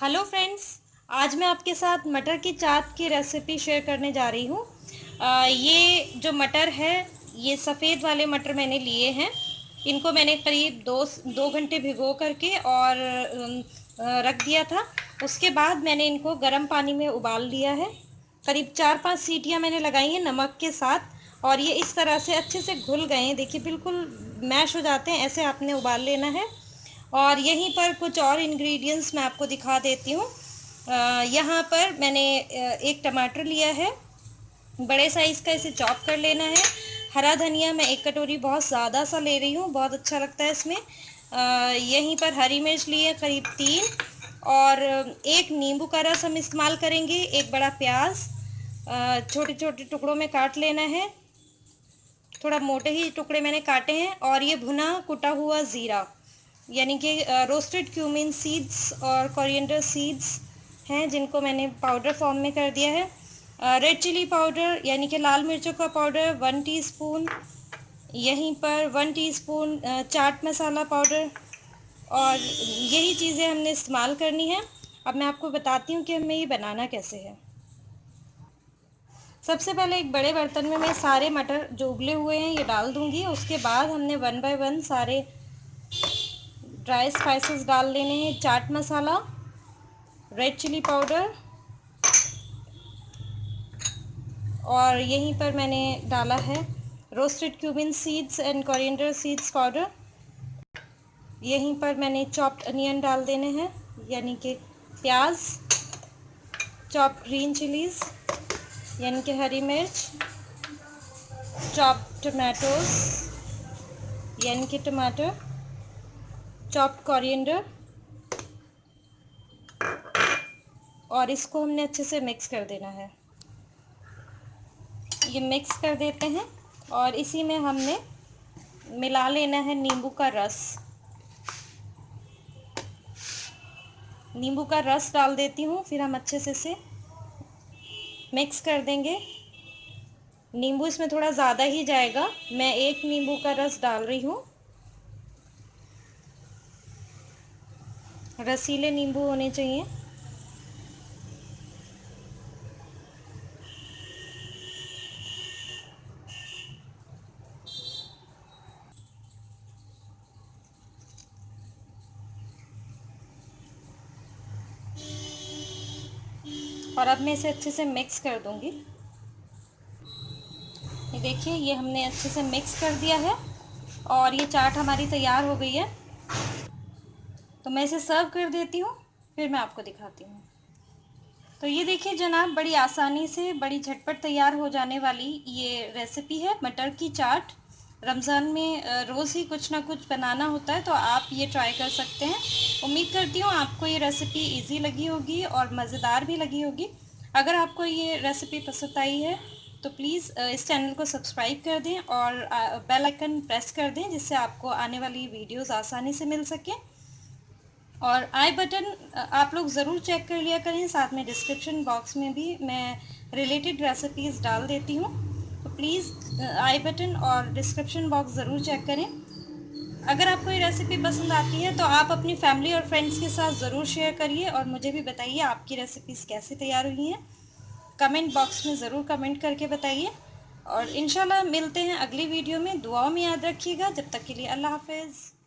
Hello friends, आज मैं आपके साथ मटर की चाट की रेसिपी शेयर करने जा रही हूँ। ये जो मटर है, ये सफ़ेद वाले मटर मैंने लिए हैं। इनको मैंने करीब दो घंटे भिगो करके और रख दिया था। उसके बाद मैंने इनको गर्म पानी में उबाल लिया है। करीब 4-5 सीटियाँ मैंने लगाई हैं नमक के साथ, और ये इस तरह से अच्छे से घुल गए हैं। देखिए बिल्कुल मैश हो जाते हैं, ऐसे आपने उबाल लेना है। और यहीं पर कुछ और इंग्रेडिएंट्स मैं आपको दिखा देती हूँ। यहाँ पर मैंने एक टमाटर लिया है, बड़े साइज़ का, इसे चॉप कर लेना है। हरा धनिया मैं एक कटोरी बहुत ज़्यादा सा ले रही हूँ, बहुत अच्छा लगता है इसमें। यहीं पर हरी मिर्च ली है करीब 3, और एक नींबू का रस हम इस्तेमाल करेंगे। एक बड़ा प्याज छोटे छोटे टुकड़ों में काट लेना है, थोड़ा मोटे ही टुकड़े मैंने काटे हैं। और ये भुना कुटा हुआ ज़ीरा, यानी कि रोस्टेड क्यूमिन सीड्स और कोरिएंडर सीड्स हैं, जिनको मैंने पाउडर फॉर्म में कर दिया है। रेड चिली पाउडर यानी कि लाल मिर्चों का पाउडर 1 टीस्पून, यहीं पर 1 टीस्पून चाट मसाला पाउडर, और यही चीज़ें हमने इस्तेमाल करनी है। अब मैं आपको बताती हूँ कि हमें ये बनाना कैसे है। सबसे पहले एक बड़े बर्तन में मैं सारे मटर जो उबले हुए हैं ये डाल दूँगी। उसके बाद हमने 1 बाय 1 सारे ड्राई स्पाइसेस डाल लेने हैं। Chaat masala, red chilli powder, और यहीं पर मैंने डाला है roasted cumin seeds and coriander seeds powder. यहीं पर मैंने चॉप्ड अनियन डाल देने हैं, यानी कि प्याज, चॉप्ड ग्रीन चिलीज यानी कि हरी मिर्च, चॉप्ड टमाटोज यानी कि टमाटर, चॉप्ड कोरिएंडर, और इसको हमने अच्छे से मिक्स कर देना है। ये मिक्स कर देते हैं, और इसी में हमने मिला लेना है नींबू का रस। नींबू का रस डाल देती हूँ, फिर हम अच्छे से इसे मिक्स कर देंगे। नींबू इसमें थोड़ा ज़्यादा ही जाएगा, मैं 1 नींबू का रस डाल रही हूँ। रसीले नींबू होने चाहिए। और अब मैं इसे अच्छे से मिक्स कर दूंगी। ये देखिए, ये हमने अच्छे से मिक्स कर दिया है, और ये चाट हमारी तैयार हो गई है। तो मैं इसे सर्व कर देती हूँ, फिर मैं आपको दिखाती हूँ। तो ये देखिए जनाब, बड़ी आसानी से, बड़ी झटपट तैयार हो जाने वाली ये रेसिपी है मटर की चाट। रमज़ान में रोज़ ही कुछ ना कुछ बनाना होता है, तो आप ये ट्राई कर सकते हैं। उम्मीद करती हूँ आपको ये रेसिपी इजी लगी होगी और मज़ेदार भी लगी होगी। अगर आपको ये रेसिपी पसंद आई है तो प्लीज़ इस चैनल को सब्सक्राइब कर दें और बेल आइकन प्रेस कर दें, जिससे आपको आने वाली वीडियोस आसानी से मिल सकें। और आई बटन आप लोग ज़रूर चेक कर लिया करें, साथ में डिस्क्रिप्शन बॉक्स में भी मैं रिलेटेड रेसिपीज़ डाल देती हूँ। तो प्लीज़ आई बटन और डिस्क्रिप्शन बॉक्स ज़रूर चेक करें। अगर आपको ये रेसिपी पसंद आती है तो आप अपनी फैमिली और फ्रेंड्स के साथ ज़रूर शेयर करिए, और मुझे भी बताइए आपकी रेसिपीज़ कैसे तैयार हुई हैं। कमेंट बॉक्स में ज़रूर कमेंट करके बताइए, और इंशाल्लाह मिलते हैं अगली वीडियो में। दुआओं में याद रखिएगा। जब तक के लिए अल्लाह हाफ़िज़।